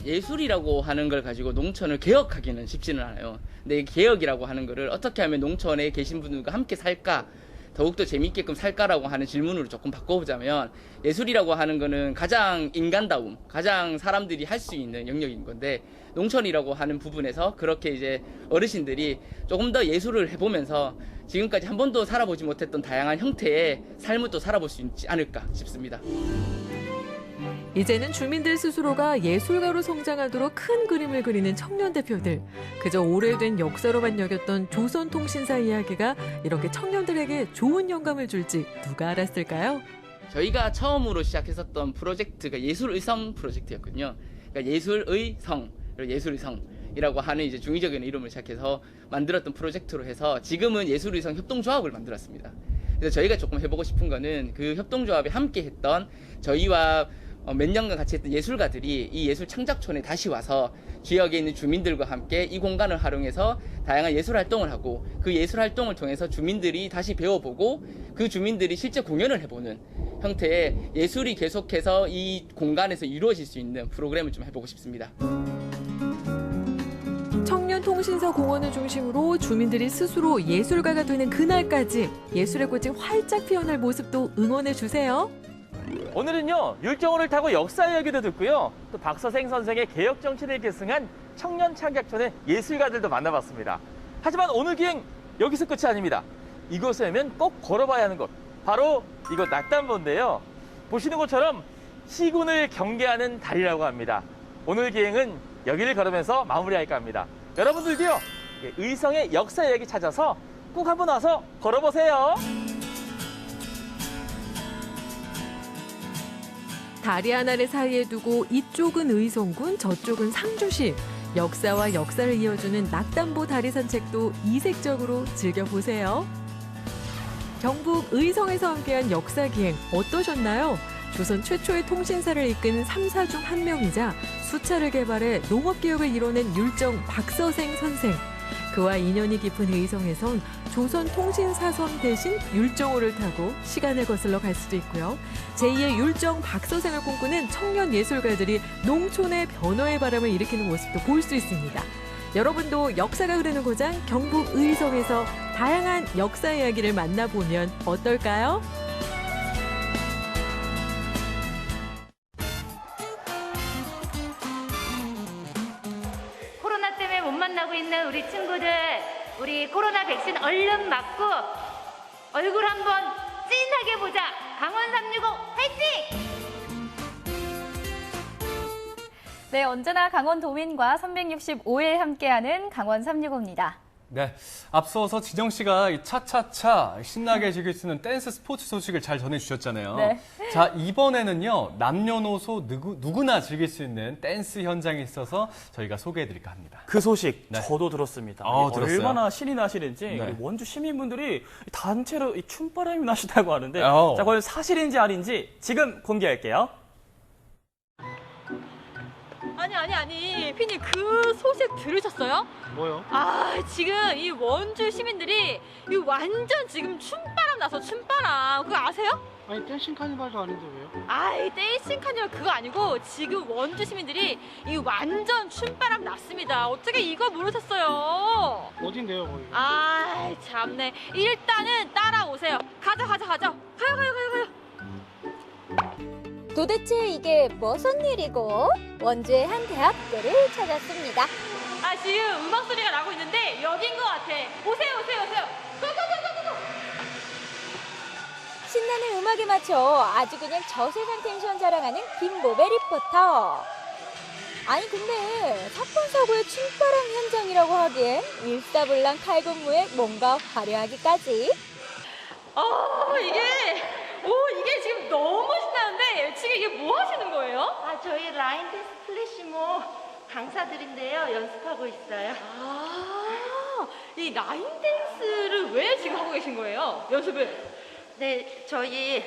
예술이라고 하는 걸 가지고 농촌을 개혁하기는 쉽지는 않아요. 근데 개혁이라고 하는 거를 어떻게 하면 농촌에 계신 분들과 함께 살까? 더욱더 재미있게끔 살까라고 하는 질문으로 조금 바꿔보자면 예술이라고 하는 거는 가장 인간다움, 가장 사람들이 할 수 있는 영역인 건데 농촌이라고 하는 부분에서 그렇게 이제 어르신들이 조금 더 예술을 해보면서 지금까지 한 번도 살아보지 못했던 다양한 형태의 삶을 또 살아볼 수 있지 않을까 싶습니다. 이제는 주민들 스스로가 예술가로 성장하도록 큰 그림을 그리는 청년 대표들. 그저 오래된 역사로만 여겼던 조선통신사 이야기가 이렇게 청년들에게 좋은 영감을 줄지 누가 알았을까요? 저희가 처음으로 시작했었던 프로젝트가 예술의성 프로젝트였거든요. 그러니까 예술의성, 예술의성이라고 하는 이제 중의적인 이름을 시작해서 만들었던 프로젝트로 해서 지금은 예술의성 협동조합을 만들었습니다. 그래서 저희가 조금 해보고 싶은 거는 그 협동조합에 함께 했던 저희와 몇 년간 같이 했던 예술가들이 이 예술 창작촌에 다시 와서 지역에 있는 주민들과 함께 이 공간을 활용해서 다양한 예술 활동을 하고 그 예술 활동을 통해서 주민들이 다시 배워보고 그 주민들이 실제 공연을 해보는 형태의 예술이 계속해서 이 공간에서 이루어질 수 있는 프로그램을 좀 해보고 싶습니다. 청년통신서 공원을 중심으로 주민들이 스스로 예술가가 되는 그날까지 예술의 꽃이 활짝 피어날 모습도 응원해주세요. 오늘은요, 율정호를 타고 역사 이야기도 듣고요. 또 박서생 선생의 개혁 정치를 계승한 청년 창작촌의 예술가들도 만나봤습니다. 하지만 오늘 기행 여기서 끝이 아닙니다. 이곳에 오면 꼭 걸어봐야 하는 곳, 바로 이곳 낙담보인데요. 보시는 것처럼 시군을 경계하는 다리라고 합니다. 오늘 기행은 여기를 걸으면서 마무리할까 합니다. 여러분들도요, 의성의 역사 이야기 찾아서 꼭 한번 와서 걸어보세요. 다리 하나를 사이에 두고 이쪽은 의성군, 저쪽은 상주시. 역사와 역사를 이어주는 낙담보 다리 산책도 이색적으로 즐겨보세요. 경북 의성에서 함께한 역사기행 어떠셨나요? 조선 최초의 통신사를 이끈 3사 중 한 명이자 수차를 개발해 농업개혁을 이뤄낸 율정 박서생 선생. 그와 인연이 깊은 의성에선 조선 통신사선 대신 율정호를 타고 시간을 거슬러 갈 수도 있고요. 제2의 율정 박서생을 꿈꾸는 청년 예술가들이 농촌의 변화의 바람을 일으키는 모습도 볼 수 있습니다. 여러분도 역사가 흐르는 고장 경북 의성에서 다양한 역사 이야기를 만나보면 어떨까요? 코로나 때문에 못 만나고 있는 우리 친구들, 우리 코로나 백신 얼른 맞고 얼굴 한번 찐하게 보자. 강원 365 화이팅! 네, 언제나 강원 도민과 365일 함께하는 강원 365입니다. 네, 앞서서 지정 씨가 이 차차차 신나게 즐길 수 있는 댄스 스포츠 소식을 잘 전해주셨잖아요. 네. 자, 이번에는요, 남녀노소 누구나 즐길 수 있는 댄스 현장이 있어서 저희가 소개해드릴까 합니다. 그 소식 네. 저도 들었습니다. 들었어요? 얼마나 신이 나시는지 네. 우리 원주 시민분들이 단체로 이 춤바람이 나시다고 하는데 어. 자, 과연 사실인지 아닌지 지금 공개할게요. 아니, 피님 그 소식 들으셨어요? 뭐요? 지금 이 원주 시민들이 이 완전 지금 춤바람 나서 춤바람 그거 아세요? 아니 댄싱 카니발도 아닌데 왜요? 댄싱 카니발 그거 아니고 지금 원주 시민들이 이 완전 춤바람 났습니다. 어떻게 이거 모르셨어요? 어딘데요 거기? 참네. 일단은 따라오세요. 가자. 가요. 도대체 이게 무슨 일이고? 원주의 한 대학교를 찾았습니다. 지금 음악 소리가 나고 있는데 여긴 것 같아. 오세요. 고고고고고. 신나는 음악에 맞춰 아주 그냥 저세상 텐션 자랑하는 김보배 리포터. 아니 근데 사건 사고의 춤바람 현장이라고 하기엔 일사불란 칼군무에 뭔가 화려하기까지. 이게 지금 너무 신나는데 지금 이게 뭐 하시는 거예요? 저희 라인 댄스 플래시모 강사들인데요. 연습하고 있어요. 이 라인 댄스를 왜 지금 하고 계신 거예요? 연습을? 네, 저희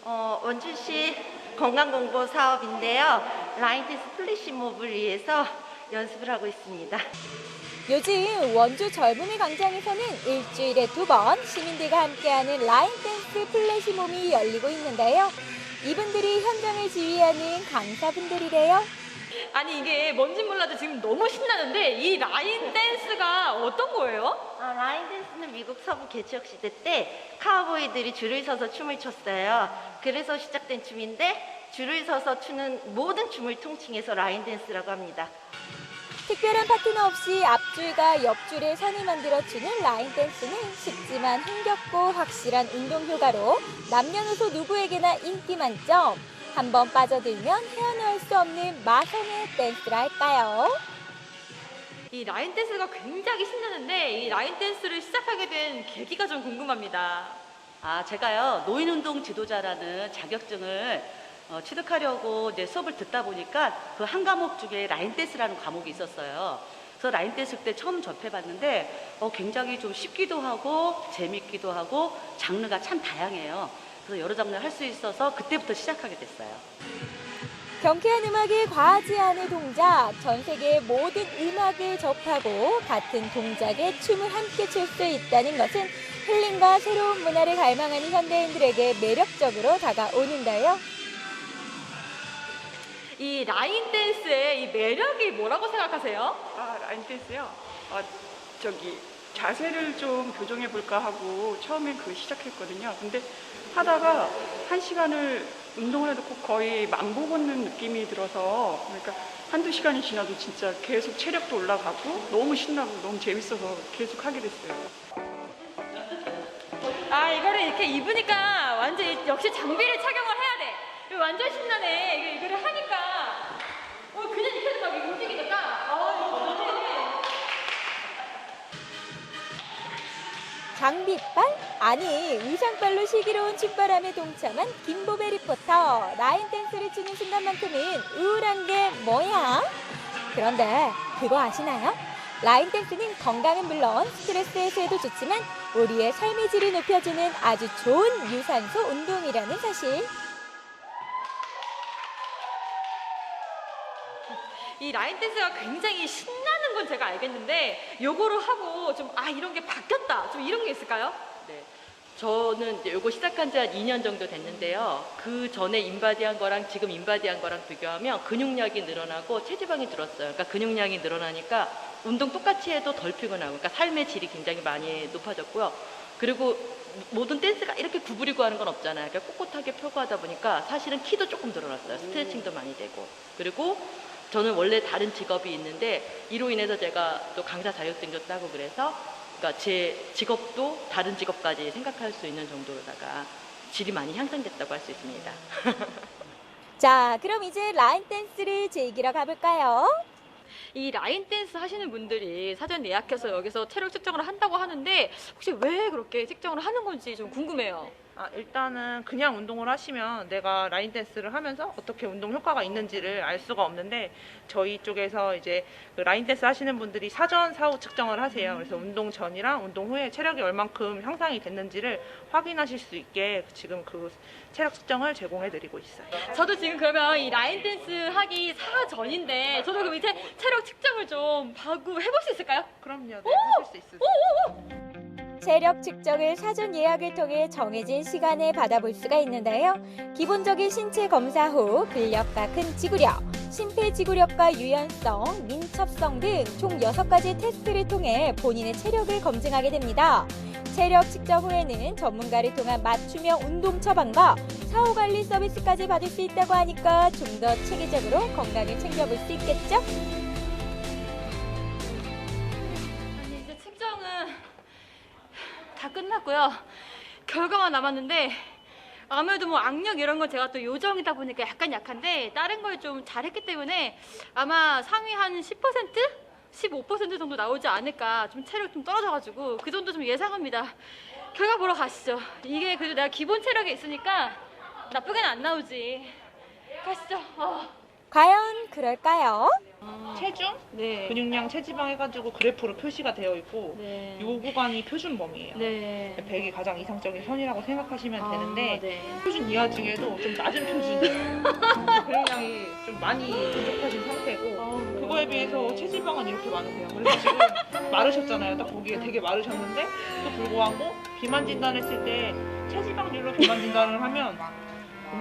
원주시 건강공보 사업인데요. 라인 댄스 플래시몹을 위해서 연습을 하고 있습니다. 요즘 원주 젊음의 광장에서는 일주일에 2번 시민들과 함께하는 라인 댄스 플래시몹이 열리고 있는데요. 이분들이 현장을 지휘하는 강사분들이래요. 아니 이게 뭔진 몰라도 지금 너무 신나는데 이 라인 댄스가 어떤 거예요? 라인 댄스는 미국 서부 개척 시대 때 카우보이들이 줄을 서서 춤을 췄어요. 그래서 시작된 춤인데 줄을 서서 추는 모든 춤을 통칭해서 라인 댄스라고 합니다. 특별한 파트너 없이 앞줄과 옆줄에 선을 만들어 추는 라인 댄스는 쉽지만 힘겹고 확실한 운동 효과로 남녀노소 누구에게나 인기 만점. 한번 빠져들면 헤어나올 수 없는 마성의 댄스랄까요? 이 라인 댄스가 굉장히 신나는데 이 라인 댄스를 시작하게 된 계기가 좀 궁금합니다. 제가요 노인운동 지도자라는 자격증을 취득하려고 이제 수업을 듣다 보니까 그 한 과목 중에 라인 댄스라는 과목이 있었어요. 그래서 라인 댄스 그때 처음 접해봤는데 굉장히 좀 쉽기도 하고 재밌기도 하고 장르가 참 다양해요. 그래서 여러 장르 할 수 있어서 그때부터 시작하게 됐어요. 경쾌한 음악에 과하지 않은 동작, 전 세계의 모든 음악을 접하고 같은 동작에 춤을 함께 출 수 있다는 것은 힐링과 새로운 문화를 갈망하는 현대인들에게 매력적으로 다가오는데요. 이 라인 댄스의 이 매력이 뭐라고 생각하세요? 라인 댄스요? 자세를 좀 교정해 볼까 하고 처음엔 그거 시작했거든요. 근데 하다가 1시간을 운동을 해도 거의 망고 걷는 느낌이 들어서, 그러니까 한두 시간이 지나도 진짜 계속 체력도 올라가고 너무 신나고 너무 재밌어서 계속 하게 됐어요. 이거를 이렇게 입으니까 완전 역시 장비를 착용을 해야 돼. 이거 완전 신나네. 이거를 하니까 그냥 이렇게 막 움직이다가 장비빨? 아니, 의상빨로 시기로운 춤바람에 동참한 김보배 리포터. 라인 댄스를 추는 순간만큼은 우울한 게 뭐야? 그런데 그거 아시나요? 라인 댄스는 건강은 물론 스트레스 해소에도 좋지만 우리의 삶의 질을 높여주는 아주 좋은 유산소 운동이라는 사실. 이 라인 댄스가 굉장히 신나는 건 제가 알겠는데 요거를 하고 좀 이런 게 바뀌었다. 좀 이런 게 있을까요? 네. 저는 이제 요거 시작한 지 한 2년 정도 됐는데요. 그 전에 인바디한 거랑 지금 인바디한 거랑 비교하면 근육량이 늘어나고 체지방이 줄었어요. 그러니까 근육량이 늘어나니까 운동 똑같이 해도 덜 피곤하고, 그러니까 삶의 질이 굉장히 많이 높아졌고요. 그리고 모든 댄스가 이렇게 구부리고 하는 건 없잖아요. 그러니까 꼿꼿하게 펴고 하다 보니까 사실은 키도 조금 늘어났어요. 스트레칭도 많이 되고. 그리고 저는 원래 다른 직업이 있는데 이로 인해서 제가 또 강사 자격증도 따고 그래서, 그러니까 제 직업도 다른 직업까지 생각할 수 있는 정도로다가 질이 많이 향상됐다고 할 수 있습니다. 자, 그럼 이제 라인 댄스를 즐기러 가볼까요? 이 라인 댄스 하시는 분들이 사전 예약해서 여기서 체력 측정을 한다고 하는데 혹시 왜 그렇게 측정을 하는 건지 좀 궁금해요. 일단은 그냥 운동을 하시면 내가 라인 댄스를 하면서 어떻게 운동 효과가 있는지를 알 수가 없는데, 저희 쪽에서 이제 그 라인 댄스 하시는 분들이 사전 사후 측정을 하세요. 그래서 운동 전이랑 운동 후에 체력이 얼만큼 향상이 됐는지를 확인하실 수 있게 지금 그 체력 측정을 제공해 드리고 있어요. 저도 지금 그러면 이 라인 댄스 하기 사전인데 저도 그럼 이제 체력 측정을 좀 해볼 수 있을까요? 그럼요. 네, 하실 수 있으세요. 체력 측정을 사전 예약을 통해 정해진 시간에 받아볼 수가 있는데요. 기본적인 신체 검사 후 근력과 근 지구력, 심폐지구력과 유연성, 민첩성 등 총 6가지 테스트를 통해 본인의 체력을 검증하게 됩니다. 체력 측정 후에는 전문가를 통한 맞춤형 운동 처방과 사후관리 서비스까지 받을 수 있다고 하니까 좀 더 체계적으로 건강을 챙겨볼 수 있겠죠? 이제 측정은 다 끝났고요. 결과만 남았는데 아무래도 뭐 악력 이런 건 제가 또 요정이다 보니까 약간 약한데 다른 걸 좀 잘했기 때문에 아마 상위 한 10%? 15% 정도 나오지 않을까. 좀 체력 좀 떨어져가지고 그 정도 좀 예상합니다. 결과 보러 가시죠. 이게 그래도 내가 기본 체력이 있으니까 나쁘게는 안 나오지. 가시죠. 과연 그럴까요? 체중, 근육량, 체지방 해가지고 그래프로 표시가 되어 있고 이 구간이 표준범위예요. 100이 가장 이상적인 선이라고 생각하시면 되는데 표준 이하 중에도 좀 낮은 표준이에요. 근육량이 좀 많이 부족하신 상태고 그거에 비해서 체지방은 이렇게 많으세요. 그래서 지금 마르셨잖아요. 딱 보기에 되게 마르셨는데 또 불구하고 비만 진단했을 때 체지방률로 비만 진단을 하면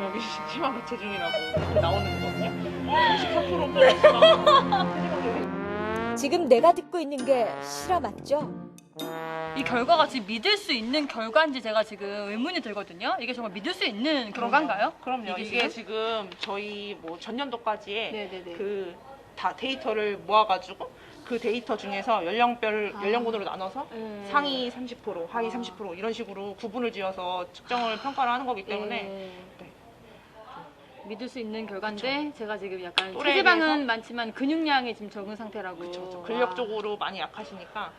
여기 심한 과체중이라고 이렇게 나오는 거거든요. 94%는 지금 내가 듣고 있는 게 실화 맞죠? 이 결과가 지금 믿을 수 있는 결과인지 제가 지금 의문이 들거든요. 이게 정말 믿을 수 있는 결과인가요? 그럼요. 이게 지금 저희 뭐 전년도까지의 그 다 데이터를 모아가지고 그 데이터 중에서 연령군으로 나눠서 상위 30%, 하위 30% 이런 식으로 구분을 지어서 측정을 평가를 하는 거기 때문에 믿을 수 있는 결과인데 그쵸. 제가 지금 약간 또래에 체지방은 비해서? 많지만 근육량이 지금 적은 상태라고. 그쵸. 근력적으로 많이 약하시니까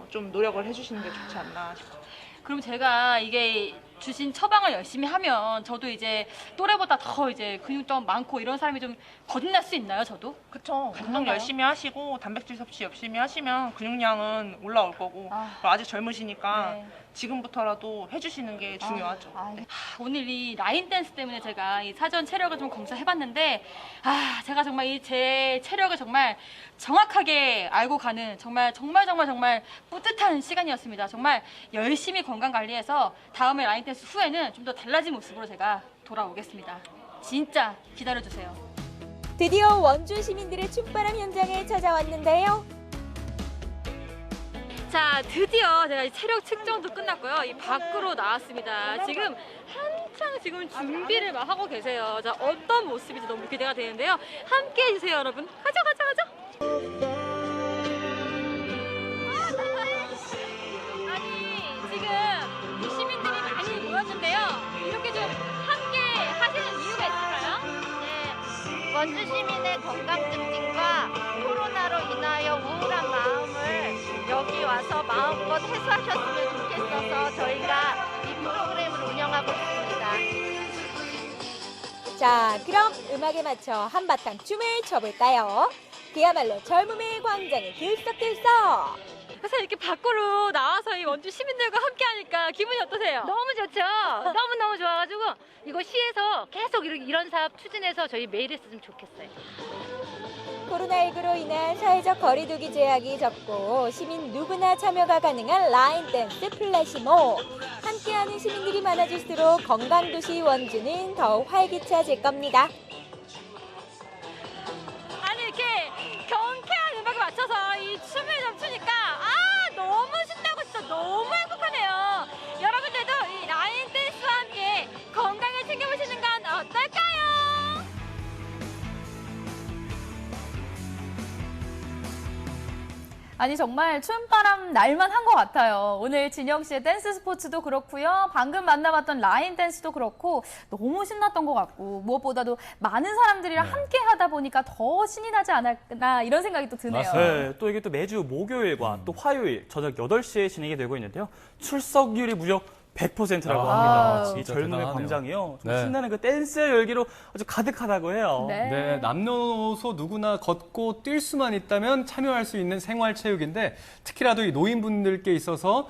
좀 노력을 해주시는 게 좋지 않나 싶어요. 그럼 제가 이게 주신 처방을 열심히 하면 저도 이제 또래보다 더 이제 근육도 많고 이런 사람이 좀 거듭날 수 있나요, 저도? 그쵸. 운동 열심히 하시고 단백질 섭취 열심히 하시면 근육량은 올라올 거고 아직 젊으시니까 네. 지금부터라도 해주시는 게 중요하죠. 네. 오늘 이 라인 댄스 때문에 제가 이 사전 체력을 좀 검사해봤는데 제가 정말 이 제 체력을 정말 정확하게 알고 가는 정말 뿌듯한 시간이었습니다. 정말 열심히 건강 관리해서 다음에 라인 댄스 후에는 좀 더 달라진 모습으로 제가 돌아오겠습니다. 진짜 기다려주세요. 드디어 원주 시민들의 춤바람 현장에 찾아왔는데요. 자, 드디어 제가 이 체력 측정도 끝났고요. 이 밖으로 나왔습니다. 지금 한창 지금 준비를 막 하고 계세요. 자, 어떤 모습인지 너무 기대가 되는데요. 함께 해주세요, 여러분. 가자. 아니, 지금 시민들이 많이 모였는데요. 이렇게 좀 함께 하시는 이유가 있을까요? 네, 원주 시민의 건강 증진과 코로나로 인하여 우울한 마음을 여기 와서 마음껏 해소하셨으면 좋겠어서 저희가 이 프로그램을 운영하고 있습니다. 자, 그럼 음악에 맞춰 한바탕 춤을 춰볼까요? 그야말로 젊음의 광장에 들썩들썩! 그래서 이렇게 밖으로 나와서 이 원주 시민들과 함께 하니까 기분이 어떠세요? 너무 좋죠. 너무너무 좋아가지고 이거 시에서 계속 이런 사업 추진해서 저희 매일 했으면 좋겠어요. 코로나19로 인한 사회적 거리두기 제약이 적고 시민 누구나 참여가 가능한 라인 댄스 플래시몹. 함께하는 시민들이 많아질수록 건강도시 원주는 더욱 활기차질 겁니다. 아니 이렇게 경쾌한 음악에 맞춰서 이 춤을 좀 추니까 너무 신나고 진짜 너무 행복하네요. 여러분들도 이 라인 댄스와 함께 건강을 챙겨보시는 건 어떨까요? 아니 정말 춤바람 날만 한 것 같아요. 오늘 진영 씨의 댄스 스포츠도 그렇고요. 방금 만나봤던 라인 댄스도 그렇고 너무 신났던 것 같고 무엇보다도 많은 사람들이랑 함께 하다 보니까 더 신이 나지 않았나 이런 생각이 또 드네요. 네, 또 이게 또 매주 목요일과 또 화요일 저녁 8시에 진행이 되고 있는데요. 출석률이 무려 100%라고 합니다. 이 젊음의 대단하네요. 광장이요. 네. 신나는 그 댄스의 열기로 아주 가득하다고 해요. 네, 남녀노소 누구나 걷고 뛸 수만 있다면 참여할 수 있는 생활체육인데 특히라도 이 노인분들께 있어서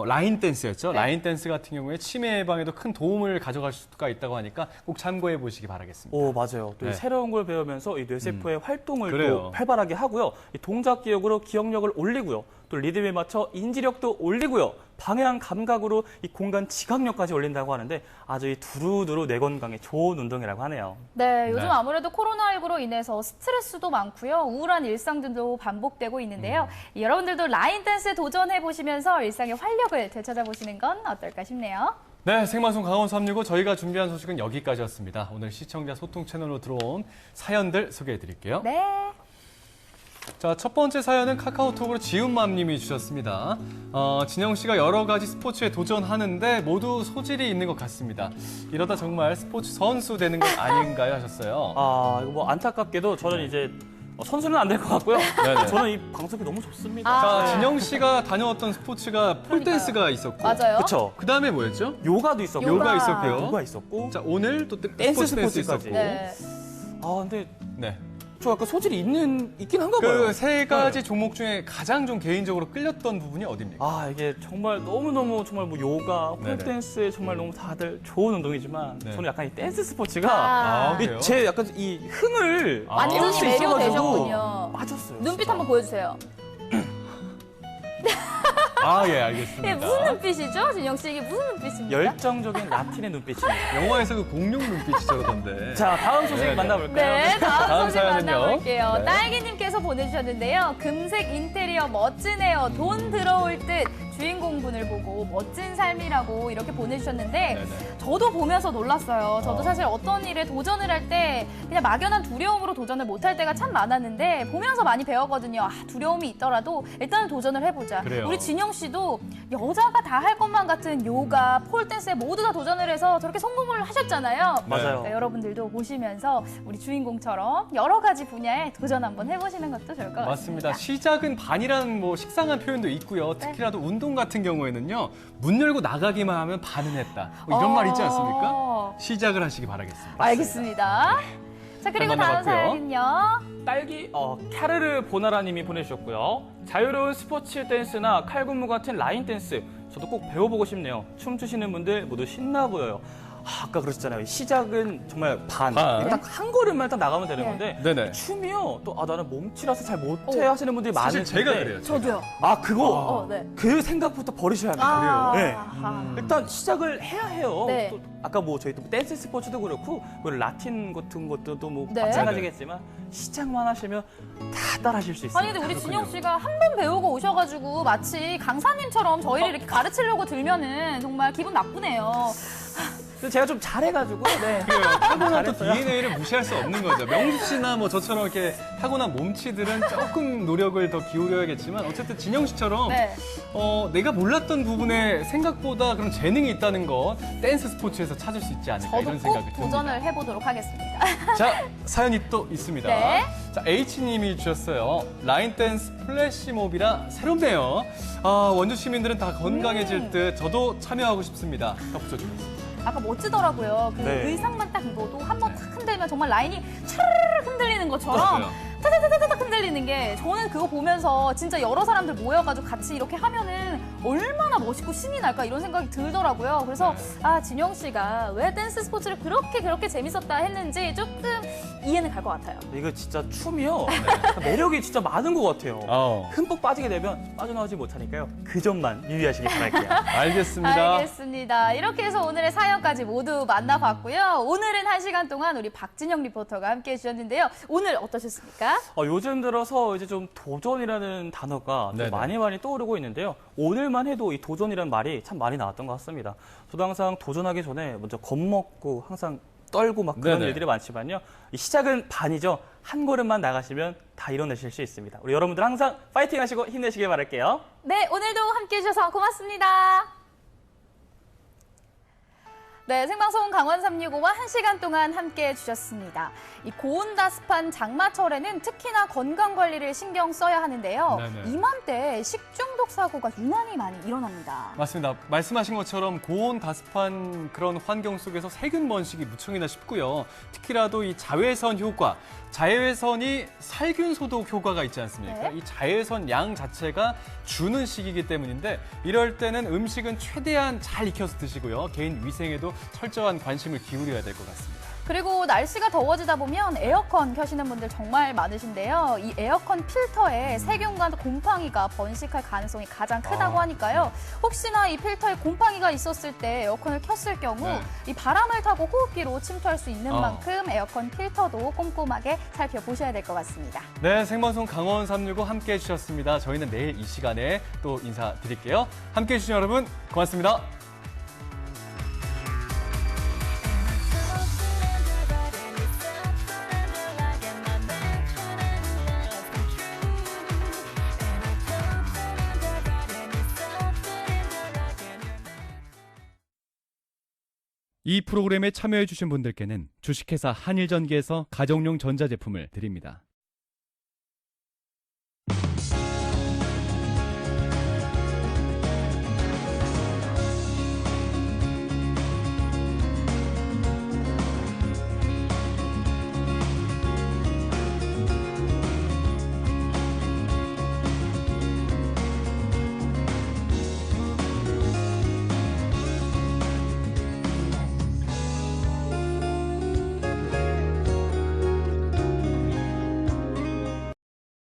라인 댄스였죠. 네. 라인 댄스 같은 경우에 치매 예방에도 큰 도움을 가져갈 수가 있다고 하니까 꼭 참고해 보시기 바라겠습니다. 오, 맞아요. 또 네. 새로운 걸 배우면서 이 뇌세포의 활동을 그래요. 또 활발하게 하고요. 이 동작 기억으로 기억력을 올리고요. 또 리듬에 맞춰 인지력도 올리고요. 방향 감각으로 이 공간 지각력까지 올린다고 하는데 아주 이 두루두루 뇌 건강에 좋은 운동이라고 하네요. 네, 요즘 네. 아무래도 코로나19로 인해서 스트레스도 많고요. 우울한 일상들도 반복되고 있는데요. 여러분들도 라인 댄스에 도전해 보시면서 일상의 활력을 되찾아보시는 건 어떨까 싶네요. 네, 생방송 강원 365 저희가 준비한 소식은 여기까지였습니다. 오늘 시청자 소통 채널로 들어온 사연들 소개해 드릴게요. 네. 자, 첫 번째 사연은 카카오톡으로 지은맘님이 주셨습니다. 진영 씨가 여러 가지 스포츠에 도전하는데 모두 소질이 있는 것 같습니다. 이러다 정말 스포츠 선수 되는 건 아닌가요? 하셨어요. 이거 뭐 안타깝게도 저는 이제 선수는 안 될 것 같고요. 네네. 저는 이 방송이 너무 좋습니다. 자, 진영 씨가 다녀왔던 스포츠가 폴댄스가 있었고. 맞아요. 그렇죠. 그 다음에 뭐였죠? 요가도 있었고. 요가 있었고요. 요가 있었고. 자, 오늘 또 댄스 스포츠 스포츠까지. 있었고. 네. 근데 네. 저 약간 소질이 있긴 한가 봐요. 그 세 가지 종목 중에 가장 좀 개인적으로 끌렸던 부분이 어디입니까? 이게 정말 너무너무 정말 뭐 요가, 네네. 폴댄스에 정말 너무 다들 좋은 운동이지만 네. 저는 약간 이 댄스 스포츠가 그래요? 제 약간 이 흥을 완전히 띄울 수 있어가지고 매료되셨군요. 맞았어요. 눈빛 한번 보여주세요. 예, 알겠습니다. 이게 무슨 눈빛이죠? 진영 씨, 이게 무슨 눈빛입니까? 열정적인 라틴의 눈빛입니다. 영화에서 그 공룡 눈빛이 저러던데. 자, 다음 소식 네네. 만나볼까요? 네, 다음 소식 사연은요. 만나볼게요. 네. 딸기님께서 보내주셨는데요. 금색 인테리어 멋지네요. 돈 들어올 듯 주인공분을 보고 멋진 삶이라고 이렇게 보내주셨는데 네네. 저도 보면서 놀랐어요. 저도 사실 어떤 일에 도전을 할 때 그냥 막연한 두려움으로 도전을 못할 때가 참 많았는데 보면서 많이 배웠거든요. 두려움이 있더라도 일단은 도전을 해보자. 그래요. 우리 진영 씨도 여자가 다 할 것만 같은 요가, 폴댄스에 모두 다 도전을 해서 저렇게 성공을 하셨잖아요. 맞아요. 그러니까 여러분들도 보시면서 우리 주인공처럼 여러 가지 분야에 도전 한번 해보시는 것도 좋을 것 같습니다. 맞습니다. 시작은 반이라는 뭐 식상한 표현도 있고요. 특히라도 운동 운동 같은 경우에는요, 문 열고 나가기만 하면 반은 했다. 뭐 이런 말 있지 않습니까? 시작을 하시기 바라겠습니다. 알겠습니다. 자, 그리고 잘 다음 만나봤고요. 사연은요. 딸기 캬르르 보나라님이 보내주셨고요. 자유로운 스포츠 댄스나 칼군무 같은 라인 댄스 저도 꼭 배워보고 싶네요. 춤추시는 분들 모두 신나 보여요. 아까 그러셨잖아요. 시작은 정말 반. 딱 한 걸음만 딱 나가면 되는 건데 네네. 춤이요. 또 나는 몸치라서 잘 못해 하시는 분들이 사실 많으신데 제가 그래요. 저도요. 아 그거 네. 그 생각부터 버리셔야 합니다. 그래요? 네. 일단 시작을 해야 해요. 네. 또 아까 뭐 저희 또 댄스 스포츠도 그렇고 그 라틴 같은 것도 뭐 네. 마찬가지겠지만 시작만 하시면 다 따라하실 수 있어요. 아니 근데 우리 진영 씨가 한 번 배우고 오셔가지고 마치 강사님처럼 저희를 이렇게 가르치려고 들면은 정말 기분 나쁘네요. 제가 좀 잘해가지고 타고난 또 DNA를 무시할 수 없는 거죠. 명숙 씨나 뭐 저처럼 이렇게 타고난 몸치들은 조금 노력을 더 기울여야겠지만 어쨌든 진영 씨처럼 네. 내가 몰랐던 부분에 생각보다 그런 재능이 있다는 것 댄스 스포츠에서 찾을 수 있지 않을까 저도 이런 꼭 생각이 듭니다. 도전을 해보도록 하겠습니다. 자, 사연이 또 있습니다. 네. 자, H님이 주셨어요. 라인 댄스 플래시몹이라 새롭네요. 원주 시민들은 다 건강해질 듯 저도 참여하고 싶습니다. 덧붙여 주세요. 아까 멋지더라고요. 그 네. 의상만 딱 입어도 한 번 탁 흔들면 정말 라인이 차르르 흔들리는 것처럼 맞아요. 타타타타타 흔들리는 게 저는 그거 보면서 진짜 여러 사람들 모여가지고 같이 이렇게 하면은 얼마나 멋있고 신이 날까 이런 생각이 들더라고요. 그래서 진영 씨가 왜 댄스 스포츠를 그렇게 재밌었다 했는지 조금 이해는 갈 것 같아요. 이거 진짜 춤이요. 매력이 진짜 많은 것 같아요. 흠뻑 빠지게 되면 빠져나오지 못하니까요. 그 점만 유의하시길 바랄게요. 알겠습니다. 알겠습니다. 이렇게 해서 오늘의 사연까지 모두 만나봤고요. 오늘은 1시간 동안 우리 박진영 리포터가 함께해 주셨는데요. 오늘 어떠셨습니까? 요즘 들어서 이제 좀 도전이라는 단어가 좀 많이 떠오르고 있는데요. 오늘만 해도 이 도전이라는 말이 참 많이 나왔던 것 같습니다. 저도 항상 도전하기 전에 먼저 겁먹고 항상 떨고 막 그런 네네. 일들이 많지만요. 이 시작은 반이죠. 한 걸음만 나가시면 다 이뤄내실 수 있습니다. 우리 여러분들 항상 파이팅 하시고 힘내시길 바랄게요. 네, 오늘도 함께해 주셔서 고맙습니다. 네, 생방송 강원 365와 1시간 동안 함께해 주셨습니다. 이 고온다습한 장마철에는 특히나 건강관리를 신경 써야 하는데요. 네네. 이맘때 식중독 사고가 유난히 많이 일어납니다. 맞습니다. 말씀하신 것처럼 고온 다습한 그런 환경 속에서 세균 번식이 무척이나 쉽고요. 특히라도 이 자외선 효과, 자외선이 살균 소독 효과가 있지 않습니까? 이 자외선 양 자체가 주는 시기이기 때문인데 이럴 때는 음식은 최대한 잘 익혀서 드시고요. 개인 위생에도 철저한 관심을 기울여야 될 것 같습니다. 그리고 날씨가 더워지다 보면 에어컨 켜시는 분들 정말 많으신데요. 이 에어컨 필터에 세균과 곰팡이가 번식할 가능성이 가장 크다고 하니까요. 혹시나 이 필터에 곰팡이가 있었을 때 에어컨을 켰을 경우 이 바람을 타고 호흡기로 침투할 수 있는 만큼 에어컨 필터도 꼼꼼하게 살펴보셔야 될 것 같습니다. 네, 생방송 강원 365 함께해 주셨습니다. 저희는 내일 이 시간에 또 인사드릴게요. 함께해 주신 여러분 고맙습니다. 이 프로그램에 참여해주신 분들께는 주식회사 한일전기에서 가정용 전자제품을 드립니다.